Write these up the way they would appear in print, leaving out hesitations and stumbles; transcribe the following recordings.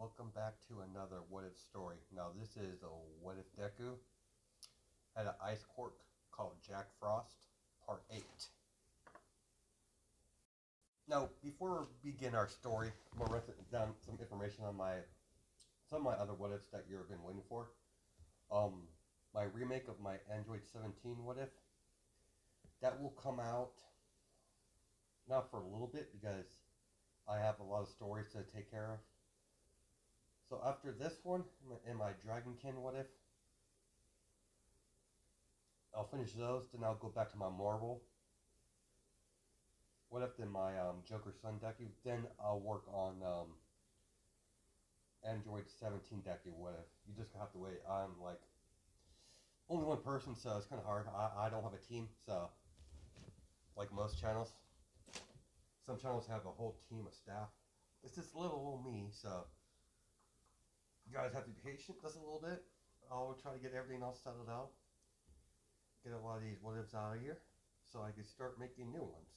welcome back to another What If story. Now, this is a What If Deku had an ice quirk called Jack Frost, Part 8. Now, before we begin our story, I'm going to run down some information on some of my other What Ifs that you've been waiting for. Um, my remake of my Android 17 What If, that will come out not for a little bit because I have a lot of stories to take care of. So after this one, in my Dragonkin What If, I'll finish those. Then I'll go back to my Marvel What If, then my Joker Sun Deku. Then I'll work on Android 17 Deku What If. You just have to wait. I'm like only one person, so it's kind of hard. I don't have a team, so like most channels, some channels have a whole team of staff. It's just little old me, so you guys have to be patient just a little bit. I'll try to get everything all settled out, get a lot of these what ifs out of here, so I can start making new ones.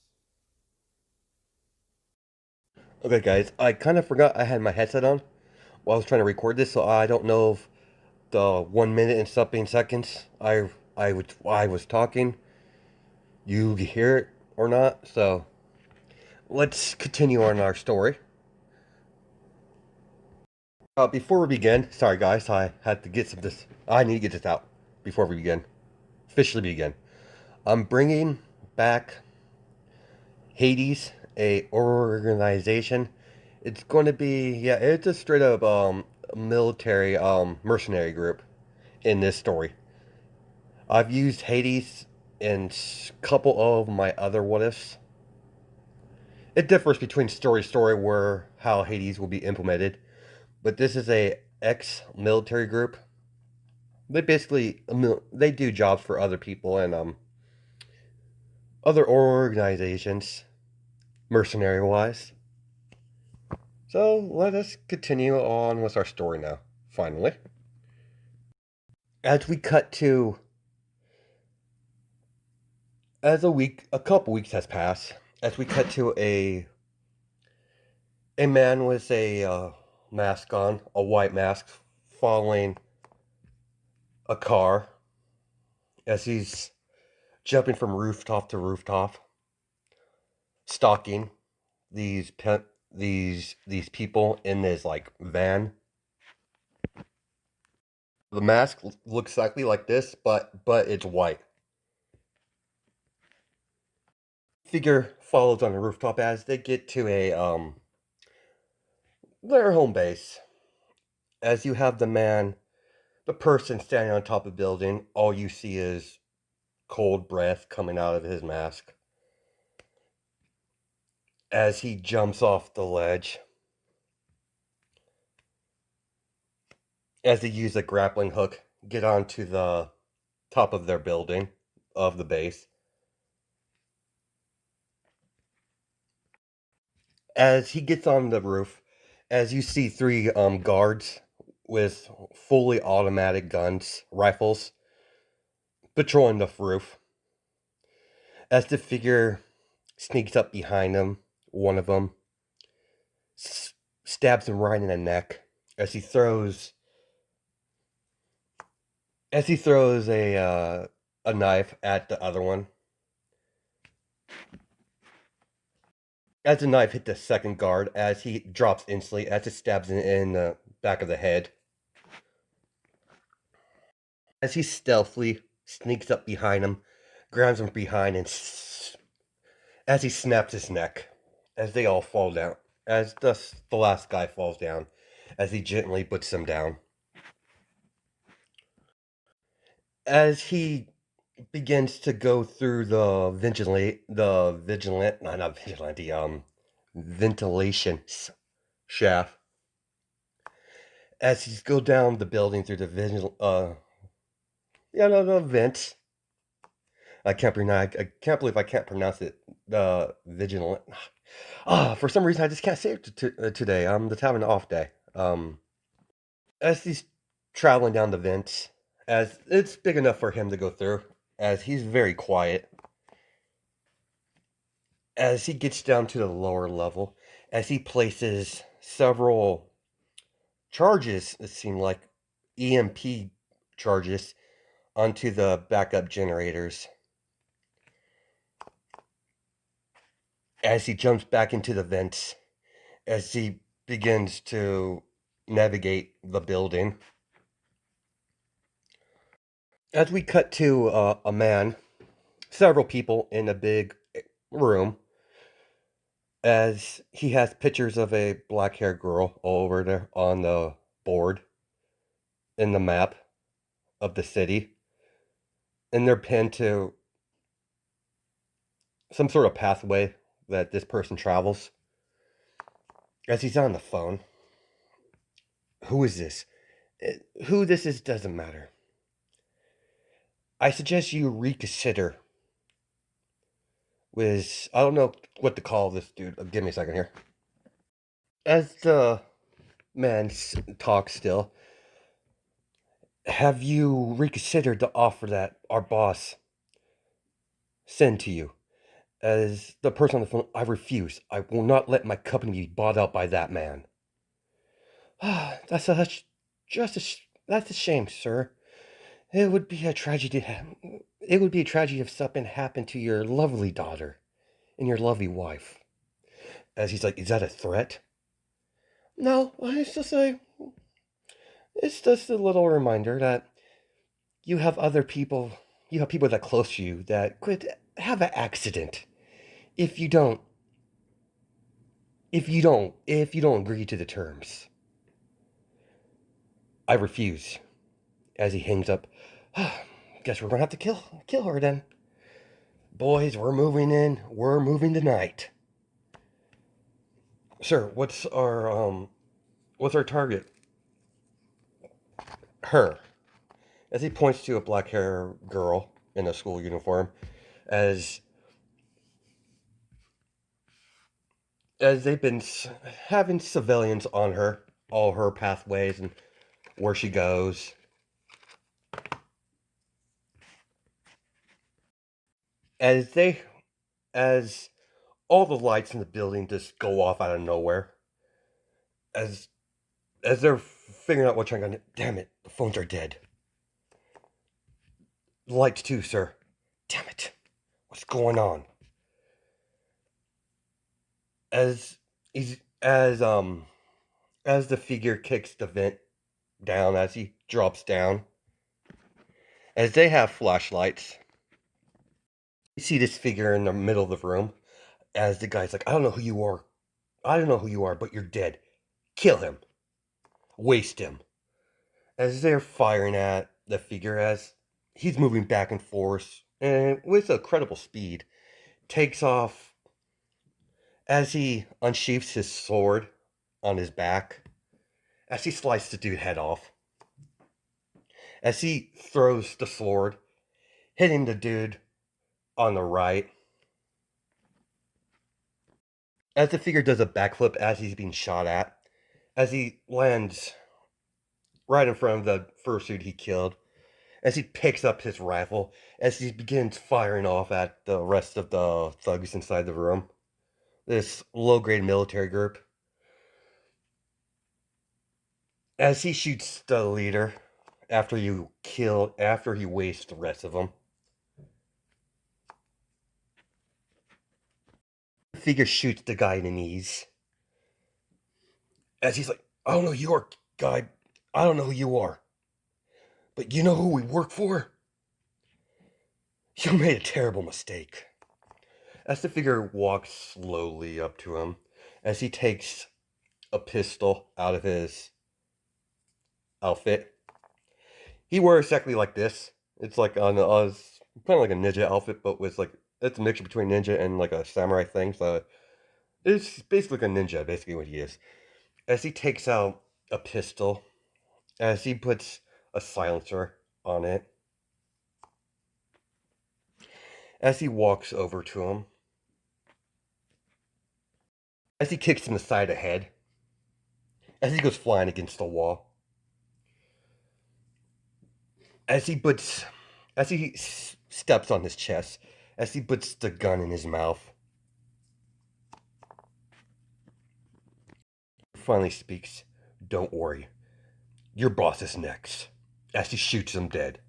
Okay, guys, I kind of forgot I had my headset on while I was trying to record this, so I don't know if the 1 minute and something seconds I was talking, you hear it or not. So let's continue on our story. Before we begin, sorry guys, I had to get some this. I need to get this out before we begin. Officially begin. I'm bringing back Hades, a organization. It's going to be, yeah, it's a straight up military mercenary group in this story. I've used Hades in a couple of my other what ifs. It differs between story to story where how Hades will be implemented, but this is a ex-military group. They basically they do jobs for other people and other organizations, mercenary wise. So let us continue on with our story now. Finally, as we cut to as a couple weeks has passed, as we cut to a man with a mask on, a white mask, following a car as he's jumping from rooftop to rooftop, stalking these people in this like van. The mask looks exactly like this, but it's white. Figure follows on the rooftop as they get to a their home base. As you have the person standing on top of the building, all you see is cold breath coming out of his mask as he jumps off the ledge. As they use a grappling hook, get onto the top of their building, of the base. As he gets on the roof, as you see three guards with fully automatic guns, rifles, patrolling the roof. As the figure sneaks up behind him, one of them stabs him right in the neck as he throws a knife at the other one. As the knife hit the second guard, as he drops instantly, as it stabs in the back of the head. As he stealthily sneaks up behind him, grabs him behind, and as he snaps his neck, as they all fall down, as the last guy falls down, as he gently puts him down. As he begins to go through ventilation shaft. As he's go down the building through the vents. I can't believe I can't pronounce it. The vigilant. For some reason I just can't say it today. I'm just having an off day. As he's traveling down the vents, as it's big enough for him to go through, as he's very quiet. As he gets down to the lower level, as he places several charges, it seemed like EMP charges, onto the backup generators. As he jumps back into the vents, as he begins to navigate the building. As we cut to a man, several people in a big room, as he has pictures of a black haired girl all over there on the board in the map of the city, and they're pinned to some sort of pathway that this person travels. As he's on the phone, who is this? Who this is doesn't matter. I suggest you reconsider. With I don't know what to call this dude. Give me a second here. As the man talks still, have you reconsidered the offer that our boss sent to you? As the person on the phone, I refuse. I will not let my company be bought out by that man. Ah, that's a shame, sir. It would be a tragedy. It would be a tragedy if something happened to your lovely daughter and your lovely wife. As he's like, is that a threat? No, it's just a little reminder that you have other people, you have people that close to you that could have an accident if you don't, if you don't agree to the terms. I refuse. As he hangs up, guess we're gonna have to kill her then. Boys, we're moving in. We're moving tonight. Sir, what's our target? Her. As he points to a black hair girl in a school uniform, as as they've been having civilians on her, all her pathways and where she goes. As they, as all the lights in the building just go off out of nowhere, as as they're figuring out what's going on. Damn it, the phones are dead. The lights too, sir. Damn it, what's going on? As he's as the figure kicks the vent down, as he drops down, as they have flashlights. You see this figure in the middle of the room, as the guy's like, I don't know who you are. I don't know who you are, but you're dead. Kill him. Waste him. As they're firing at the figure, as he's moving back and forth, and with a credible speed, takes off as he unsheaths his sword on his back, as he slices the dude's head off, as he throws the sword, hitting the dude on the right, as the figure does a backflip as he's being shot at, as he lands right in front of the first dude he killed, as he picks up his rifle, as he begins firing off at the rest of the thugs inside the room. This low grade military group. As he shoots the leader after he wastes the rest of them. The figure shoots the guy in the knees. As he's like, I don't know who you are, guy. I don't know who you are. But you know who we work for? You made a terrible mistake. As the figure walks slowly up to him, as he takes a pistol out of his outfit, he wears exactly like this. It's like on it's kind of like a ninja outfit, but with like it's a mixture between ninja and like a samurai thing. So it's basically like a ninja, basically what he is. As he takes out a pistol, as he puts a silencer on it, as he walks over to him, as he kicks him in the side of the head, as he goes flying against the wall, as he puts, as he steps on his chest, as he puts the gun in his mouth, finally speaks, "Don't worry, Your boss is next. As he shoots him dead.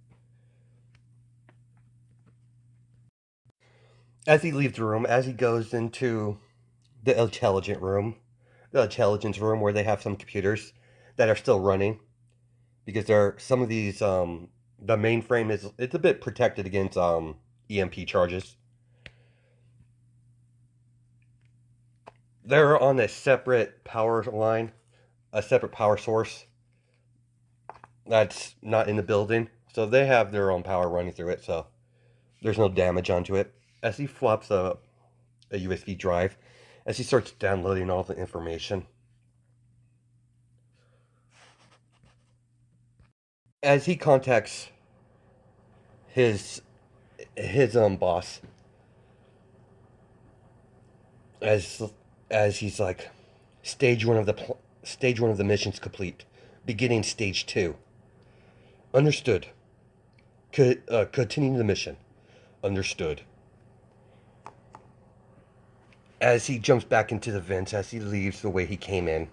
As he leaves the room, as he goes into the intelligence room where they have some computers that are still running, because there are some of these the mainframe is it's a bit protected against EMP charges. They're on a separate power line, a separate power source that's not in the building. So they have their own power running through it, so there's no damage onto it. As he flops a USB drive, as he starts downloading all the information, as he contacts his boss, as he's like, stage one of the mission's complete, beginning stage two. Understood. Continuing the mission. Understood. As he jumps back into the vents, as he leaves the way he came in,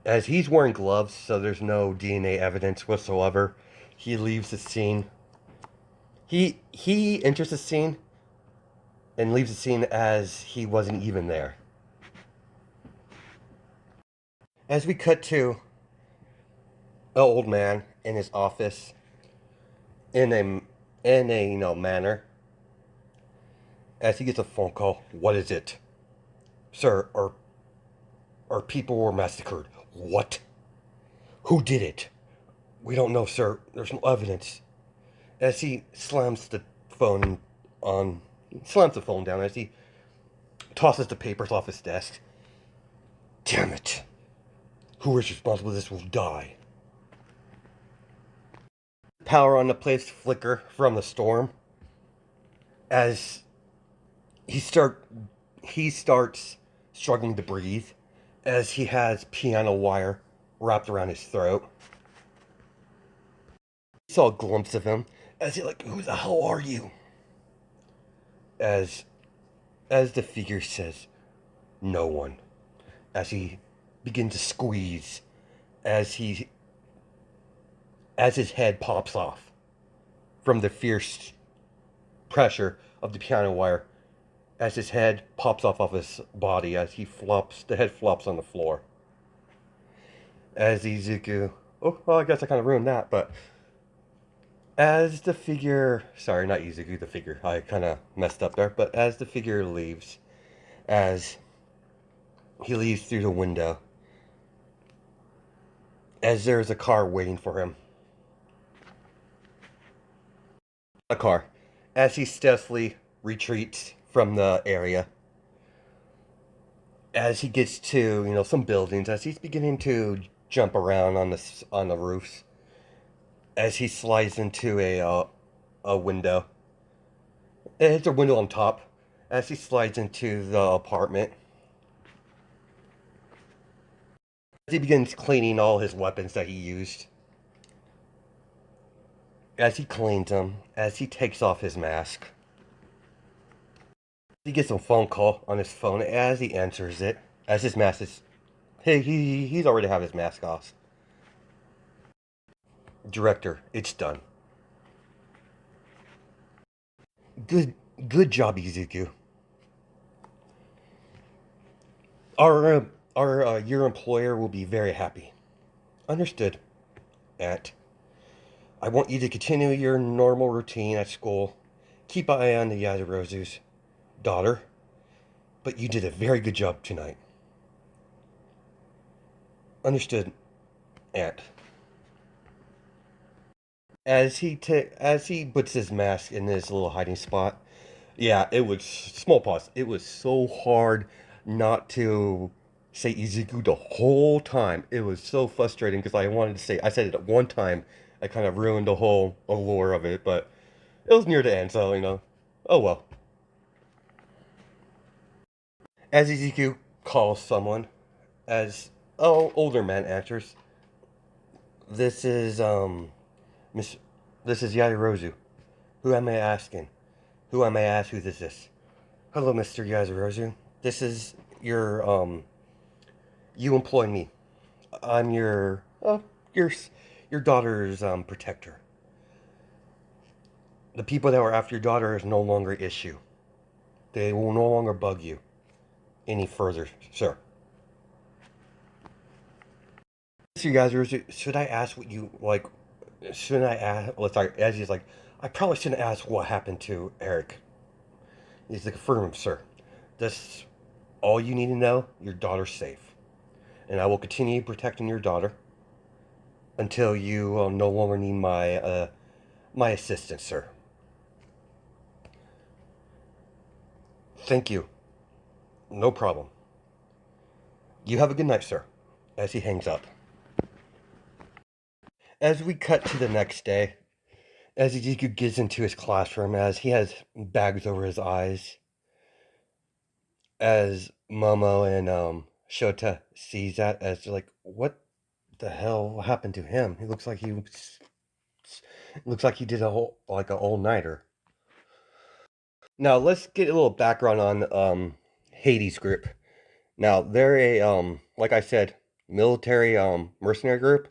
as he's wearing gloves, so there's no DNA evidence whatsoever, he leaves the scene. He enters the scene and leaves the scene as he wasn't even there. As we cut to an old man in his office, in a manner, as he gets a phone call. What is it, sir? Our people were massacred. What? Who did it? We don't know, sir. There's no evidence. As he slams the phone down, as he tosses the papers off his desk. Damn it. Who is responsible for this will die. Power on the place flicker from the storm. As he starts struggling to breathe, as he has piano wire wrapped around his throat. He saw a glimpse of him as he like, who the hell are you? As the figure says, no one. As he begins to squeeze, as his head pops off from the fierce pressure of the piano wire, as his head pops off his body, as the head flops on the floor. As Izuku, oh, well, I guess I kind of ruined that, but as the figure, sorry, not Izuku, the figure, I kind of messed up there, but as the figure leaves, as he leaves through the window, as there's a car waiting for him. A car. As he stealthily retreats from the area. As he gets to, some buildings, as he's beginning to jump around on the roofs. As he slides into a window. It's a window on top. As he slides into the apartment. As he begins cleaning all his weapons that he used. As he cleans them, as he takes off his mask. He gets a phone call on his phone. As he answers it, as his mask is, he's already have his mask off. Director, it's done. Good job, Izuku. Your employer will be very happy. Understood. Aunt, I want you to continue your normal routine at school. Keep an eye on the Yajirozu's daughter. But you did a very good job tonight. Understood, Aunt. As he puts his mask in this little hiding spot, yeah, it was small pause. It was so hard not to say Izuku the whole time. It was so frustrating because I said it at one time. I kind of ruined the whole allure of it, but it was near the end, so oh well. As Izuku calls someone, as older man answers, this is Miss, this is Yajirozu. Who am I asking? Who am I ask who this is? Hello, Mr. Yajirozu. This is your you employ me. I'm your your daughter's protector. The people that were after your daughter is no longer an issue. They will no longer bug you any further, sir. So you guys, should I ask what you like? Shouldn't I ask? Well, sorry, as he's like, I probably shouldn't ask what happened to Eric. He's like, affirm, sir. That's all you need to know. Your daughter's safe, and I will continue protecting your daughter until you no longer need my assistance, sir. Thank you. No problem. You have a good night, sir. As he hangs up. As we cut to the next day, as Ezekiel gets into his classroom, as he has bags over his eyes, as Momo and Shota sees that, as they're like, "What the hell happened to him? He looks like he did a whole like an all nighter." Now let's get a little background on Hades group. Now they're a like I said, military mercenary group.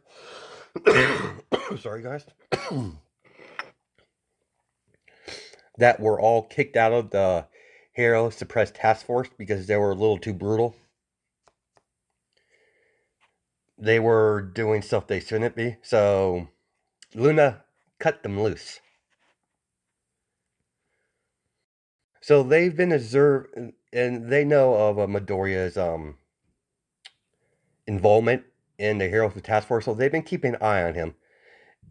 Sorry guys. That were all kicked out of the Hero Suppressed Task Force because they were a little too brutal. They were doing stuff they shouldn't be, so Luna cut them loose. So they've been observed, and they know of Midoriya's involvement in the Hero Task Force, so they've been keeping an eye on him,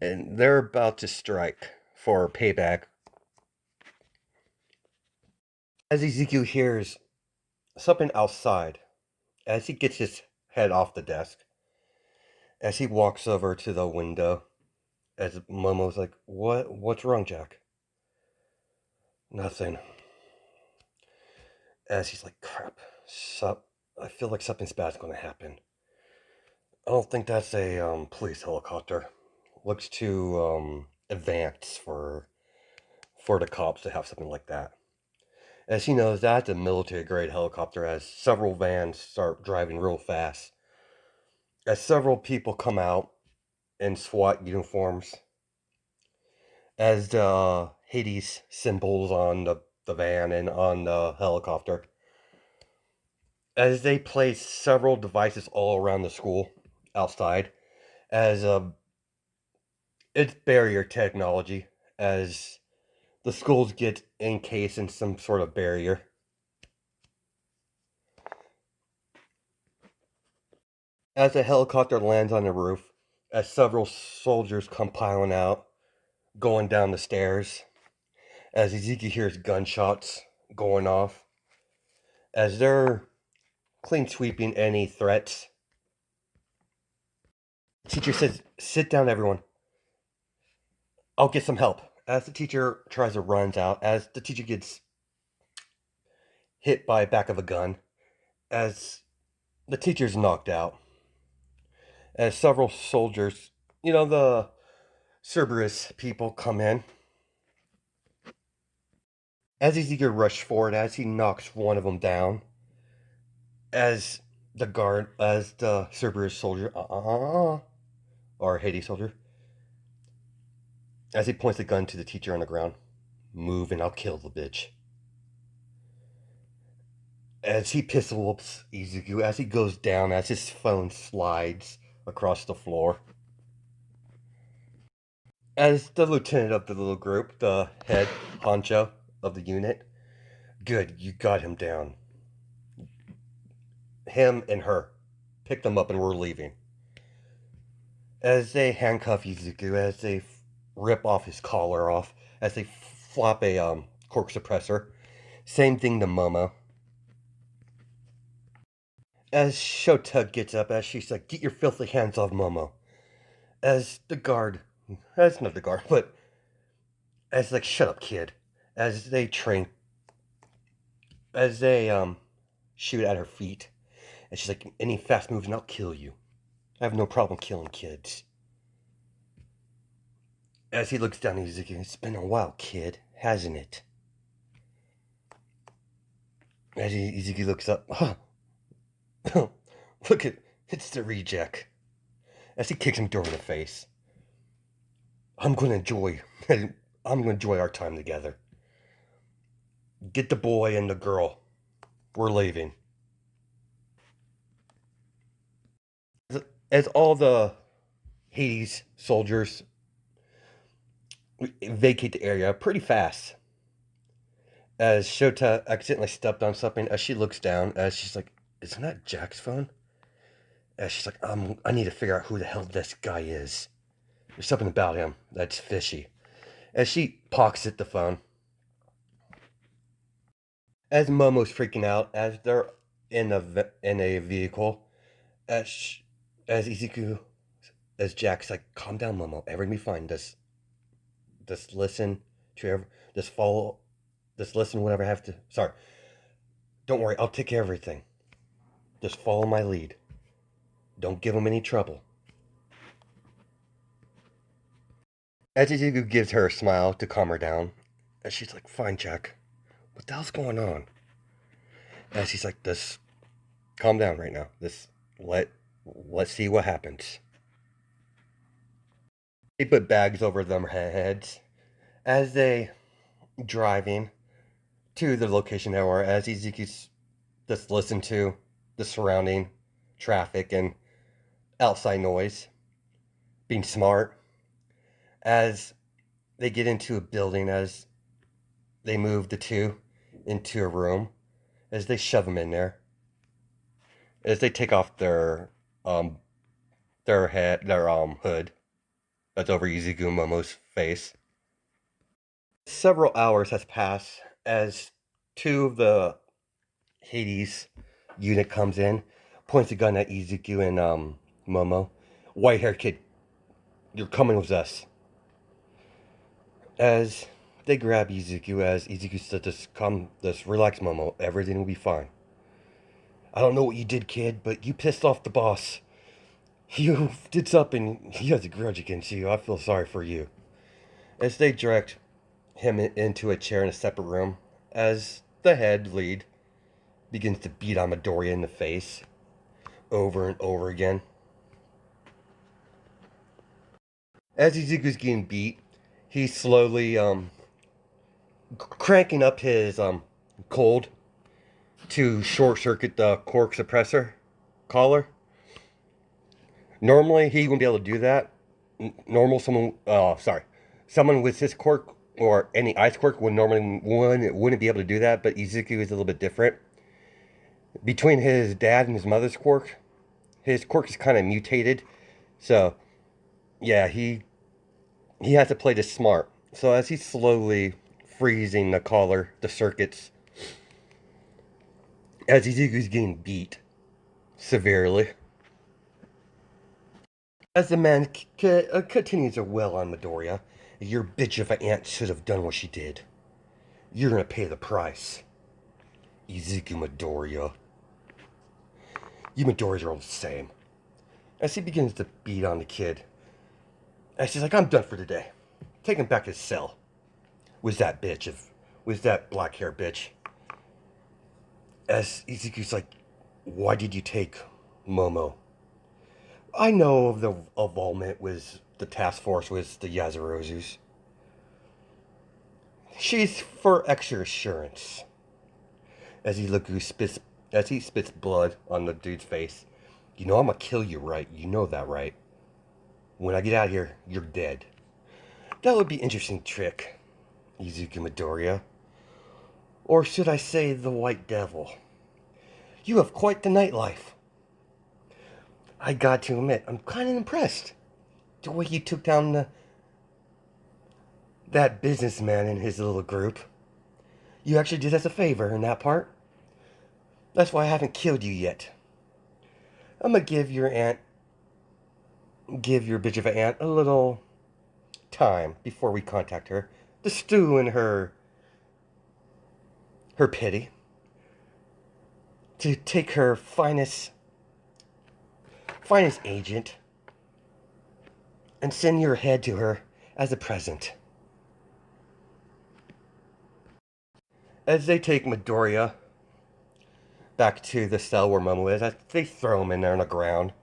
and they're about to strike for payback. As Ezekiel hears something outside, as he gets his head off the desk, as he walks over to the window, as Momo's like, What's wrong, Jack?" "Nothing." As he's like, "Crap. I feel like something's bad's going to happen. I don't think that's a police helicopter. Looks too advanced for the cops to have something like that." As he knows, that's a military grade helicopter. As several vans start driving real fast, as several people come out in SWAT uniforms, as the Hades symbols on the van and on the helicopter, as they place several devices all around the school outside, as it's barrier technology, as the schools get encased in some sort of barrier. As a helicopter lands on the roof, as several soldiers come piling out, going down the stairs, as Ezekiel hears gunshots going off, as they're clean sweeping any threats. The teacher says, "Sit down, everyone. I'll get some help." As the teacher tries to run out, as the teacher gets hit by back of a gun, as the teacher's knocked out, as several soldiers, the Cerberus people come in. As Ezekiel rushes forward, as he knocks one of them down, as the Cerberus soldier, or Hades soldier, as he points the gun to the teacher on the ground, "Move and I'll kill the bitch." As he pistol whoops Izuku, as he goes down, as his phone slides across the floor. As the lieutenant of the little group, the head honcho of the unit, "Good, you got him down. Him and her. Pick them up and we're leaving." As they handcuff Izuku, as they rip off his collar off, as they flop a quirk suppressor. Same thing to Momo. As Shota gets up, as she's like, "Get your filthy hands off Momo." As the guard, that's not the guard, but as like, "Shut up, kid." As they train, as they shoot at her feet, and she's like, "Any fast moves and I'll kill you. I have no problem killing kids." As he looks down at Ezekiel, "It's been a while, kid, hasn't it?" As Ezekiel looks up, "Huh. Look at, it's the reject." as he kicks Midoriya in the face. I'm gonna enjoy our time together. Get the boy and the girl. We're leaving. As all the Hades soldiers vacate the area pretty fast, as Shota accidentally stepped on something, as she looks down, as she's like, isn't that Jack's phone? As she's like, I need to figure out who the hell this guy is. There's something about him that's fishy. As she pockets the phone, as Momo's freaking out, as they're in a vehicle, as as Izuku, as Jack's like, calm down, Momo, everything will be fine. Just listen to just follow, just listen whatever I have to. Sorry, don't worry, I'll take care of everything. Just follow my lead. Don't give him any trouble. As Izuku gives her a smile to calm her down, as she's like, fine, Jack. What the hell's going on? As he's like, just calm down right now. Just let's see what happens. They put bags over their heads as they driving to the location they were. As Izuku's just listen to the surrounding traffic and outside noise, being smart. As they get into a building, as they move the two into a room, as they shove them in there, as they take off um their hood that's over Izuku Momo's face. Several hours has passed as two of the Hades unit comes in, points a gun at Izuku and Momo. White haired kid, you're coming with us. As they grab Izuku, as Izuku said, just relax, Momo, everything will be fine. I don't know what you did, kid, but you pissed off the boss. You did something, he has a grudge against you, I feel sorry for you. As they direct him into a chair in a separate room, as the head lead begins to beat on Midoriya in the face over and over again. As Izuku's getting beat, he's slowly cranking up his cold to short circuit the quirk suppressor collar. Normally he wouldn't be able to do that. Someone with his quirk or any ice quirk wouldn't be able to do that. But Izuku is a little bit different. Between his dad and his mother's quirk, his quirk is kind of mutated. So yeah, he has to play this smart. So as he's slowly freezing the collar, the circuits, as Izuku's getting beat severely. As the man continues to wail on Midoriya, your bitch of an aunt should have done what she did. You're gonna pay the price. Izuku Midoriya. You Midoriyas are all the same. As he begins to beat on the kid, as he's like, I'm done for today. Take him back to his cell. Was that black hair bitch. As Izuku's like, why did you take Momo? I know of the involvement with the task force with the Yazurozus. She's for extra assurance. As he spits blood on the dude's face. You know I'm gonna kill you, right? You know that, right? When I get out of here, you're dead. That would be an interesting trick, Izuku Midoriya. Or should I say the White Devil? You have quite the nightlife. I got to admit, I'm kind of impressed. The way you took down that businessman and his little group. You actually did us a favor in that part. That's why I haven't killed you yet. I'm gonna give your bitch of an aunt a little time before we contact her to stew in her pity. To take her finest agent and send your head to her as a present. As they take Midoriya back to the cell where Momo is, they throw him in there on the ground.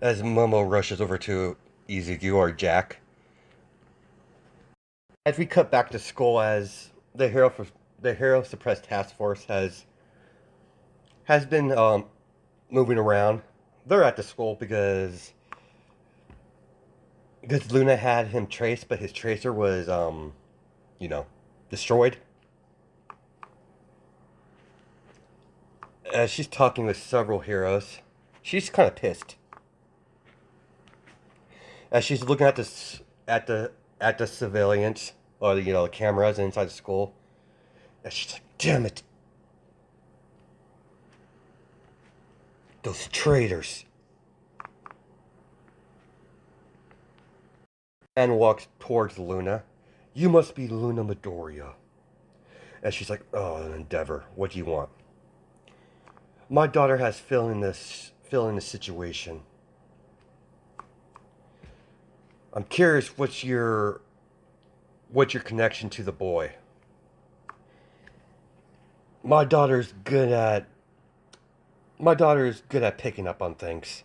as Momo rushes over to Izuku or Jack. As we cut back to school, as the Hero Suppressed Task Force has been moving around. They're at the school because Luna had him traced, but his tracer was you know destroyed. As she's talking with several heroes, she's kind of pissed. As she's looking at the civilians or the cameras inside the school, and she's like, "Damn it, those traitors!" And walks towards Luna. "You must be Luna Midoriya." And she's like, "Oh, Endeavor, what do you want?" "My daughter has feeling this situation. I'm curious what's your connection to the boy?" My daughter's good at my daughter's good at picking up on things.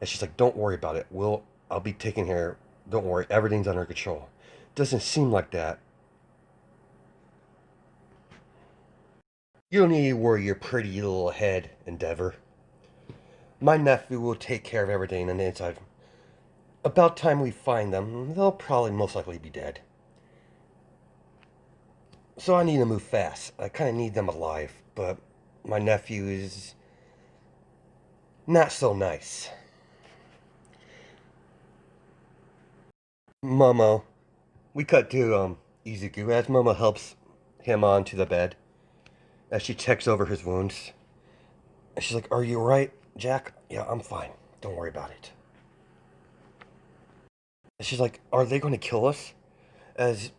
And she's like, "Don't worry about it. I'll be taking care. Don't worry, everything's under control." Doesn't seem like that. You don't need to worry your pretty little head, Endeavor. My nephew will take care of everything on the inside. About time we find them, they'll probably most likely be dead. So I need to move fast. I kind of need them alive, but my nephew is not so nice. Momo. We cut to Izuku as Momo helps him onto the bed as she checks over his wounds. And she's like, "Are you alright, Jack?" "Yeah, I'm fine. Don't worry about it." And she's like, "Are they going to kill us?" As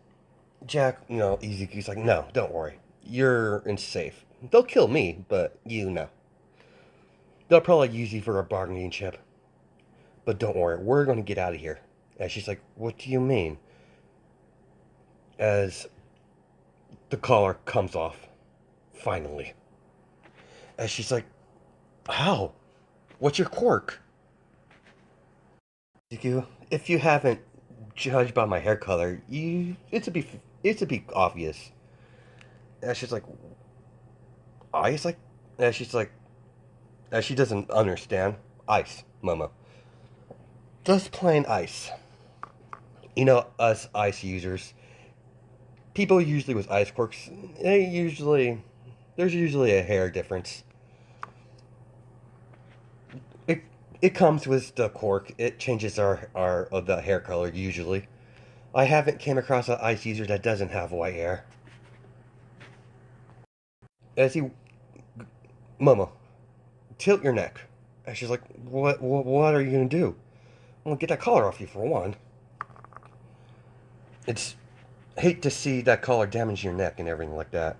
Jack, Izuku's like, "No, don't worry. You're in safe. They'll kill me, but you know. They'll probably use you for a bargaining chip. But don't worry, we're going to get out of here." And she's like, "What do you mean?" As the collar comes off, finally. And she's like, "How? What's your quirk?" Izuku, if you haven't judged by my hair color, it's a be obvious. And she's like, "Ice?" And she's like, and she doesn't understand. "Ice, Momo. Just plain ice. Us ice users, people usually with ice quirks, there's usually a hair difference. It it comes with the quirk. It changes our of the hair color usually. I haven't came across an ice user that doesn't have white hair." As he, "Momo, tilt your neck." And she's like, What are you gonna do?" "Well, get that collar off you for one. It's hate to see that collar damage your neck and everything like that."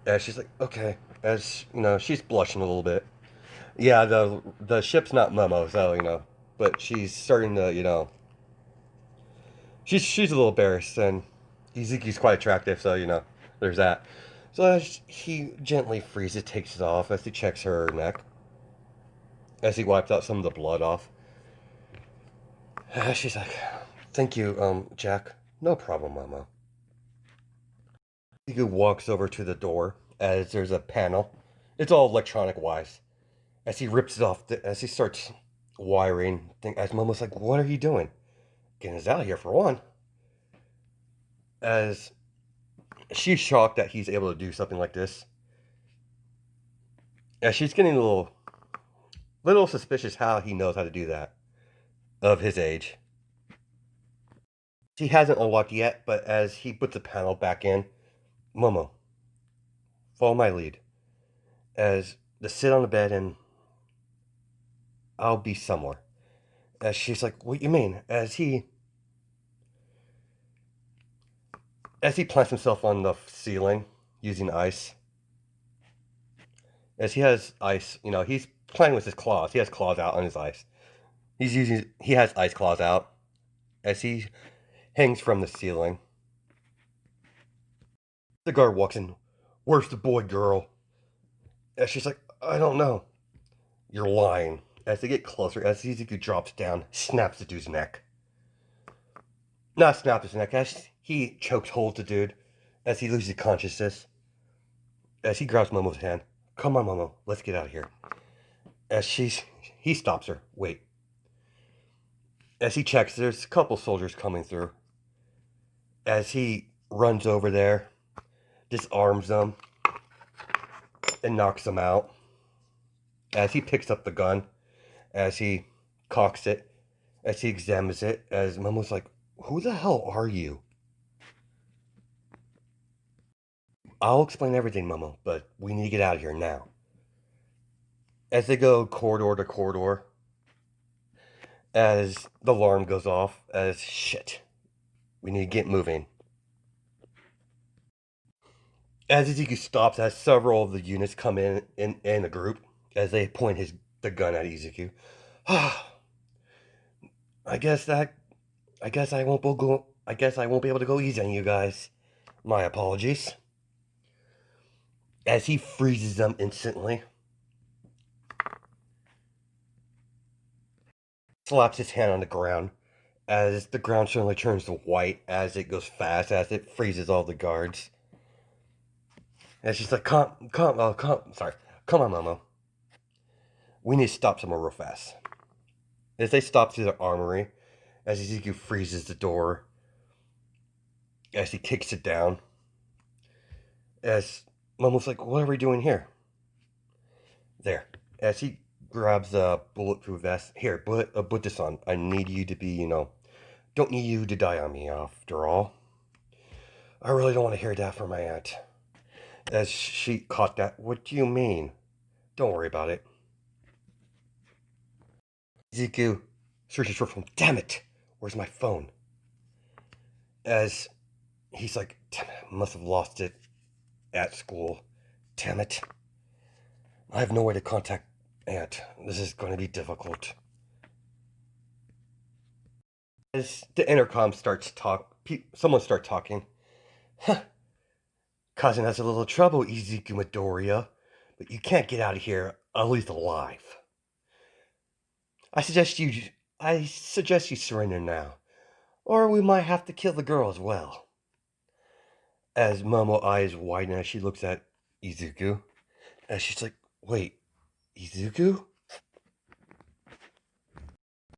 And she's like, "Okay." As she's blushing a little bit. Yeah, the ship's not Momo, so but she's starting to she's a little embarrassed, and Izuku's quite attractive, so there's that. So as he gently frees it, takes it off as he checks her neck, as he wipes out some of the blood off. She's like, "Thank you, Jack. No problem, Momo." Izuku walks over to the door as there's a panel. It's all electronic wise. As he rips it off, as he starts wiring, as Momo's like, "What are you doing?" "Getting us out of here for one." As she's shocked that he's able to do something like this. As she's getting a little suspicious how he knows how to do that of his age. He hasn't unlocked yet, but as he puts the panel back in, "Momo, follow my lead." As to sit on the bed and I'll be somewhere. As she's like, "What you mean?" As he plants himself on the ceiling using ice. As he has ice, he's playing with his claws. He has claws out on his ice. He has ice claws out as he hangs from the ceiling. The guard walks in. "Where's the boy, girl?" And she's like, "I don't know." You're lying. As they get closer, as Izuku drops down, snaps the dude's neck. Not snap his neck, as he chokes hold the dude, as he loses consciousness, as he grabs Momo's hand. Come on, Momo, let's get out of here. As he stops her. Wait. As he checks, there's a couple soldiers coming through. As he runs over there, disarms them, and knocks them out. As he picks up the gun, as he cocks it, as he examines it, as Momo's like, who the hell are you? I'll explain everything, Momo, but we need to get out of here now. As they go corridor to corridor, as the alarm goes off, as shit, we need to get moving. As Izuku stops, as several of the units come in a group, as they point the gun at Izuku. I guess I won't go. I guess I won't be able to go easy on you guys. My apologies. As he freezes them instantly, slaps his hand on the ground, as the ground suddenly turns to white as it goes fast, as it freezes all the guards. And she's like, come on, Momo. We need to stop somewhere real fast. As they stop to the armory, as Izuku freezes the door, as he kicks it down, as Momo's like, what are we doing here? There. As he grabs a bulletproof vest. Here, put this on. I need you to be, don't need you to die on me after all. I really don't want to hear that from my aunt. As she caught that, what do you mean? Don't worry about it. Izuku searches for phone. Damn it! Where's my phone? As he's like, damn it, I must have lost it at school. Damn it. I have no way to contact Aunt. This is going to be difficult. As the intercom someone starts talking. Huh. Causing us a little trouble, Izuku Midoriya. But you can't get out of here, at least alive. I suggest you surrender now. Or we might have to kill the girl as well. As Momo eyes widen as she looks at Izuku. And she's like, wait, Izuku?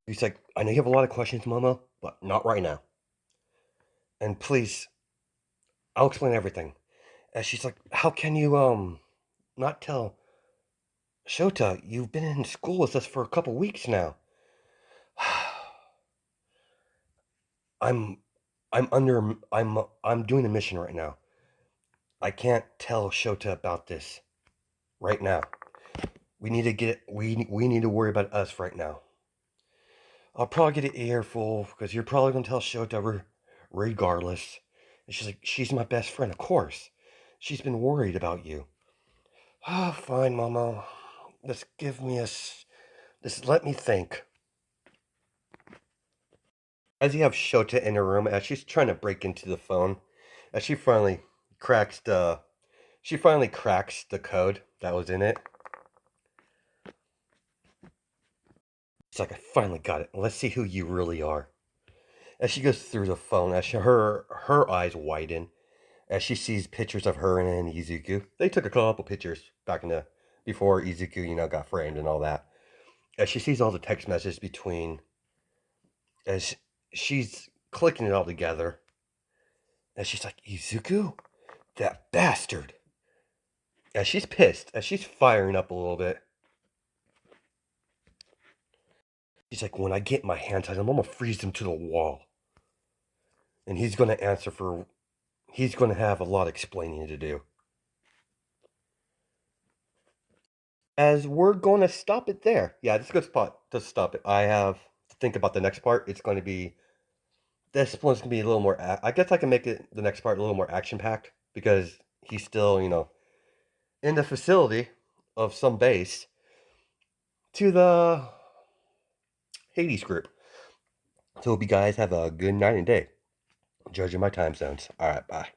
He's like, I know you have a lot of questions, Momo, but not right now. And please, I'll explain everything. And she's like, how can you, not tell Shota? You've been in school with us for a couple weeks now. I'm, I'm doing a mission right now. I can't tell Shota about this right now. We need to worry about us right now. I'll probably get an earful because you're probably gonna tell Shota regardless. And she's like, she's my best friend, of course. She's been worried about you. Ah, fine, Momo. Just let me think. As you have Shota in her room, as she's trying to break into the phone, as she finally cracks the code that was in it. It's like, I finally got it. Let's see who you really are. As she goes through the phone, her eyes widen, as she sees pictures of her and Izuku. They took a couple pictures back before Izuku, got framed and all that. As she sees all the text messages as she's clicking it all together, and she's like, Izuku? That bastard! As she's pissed, as she's firing up a little bit. She's like, when I get my hands on him, I'm gonna freeze him to the wall. And he's gonna have a lot of explaining to do. As we're gonna stop it there. Yeah, this is a good spot to stop it. I have to think about the next part. This one's gonna be a little more, I guess I can make the next part a little more action-packed, because he's still, in the facility of some base to the Hades group. So hope you guys have a good night and day, judging my time zones. All right, bye.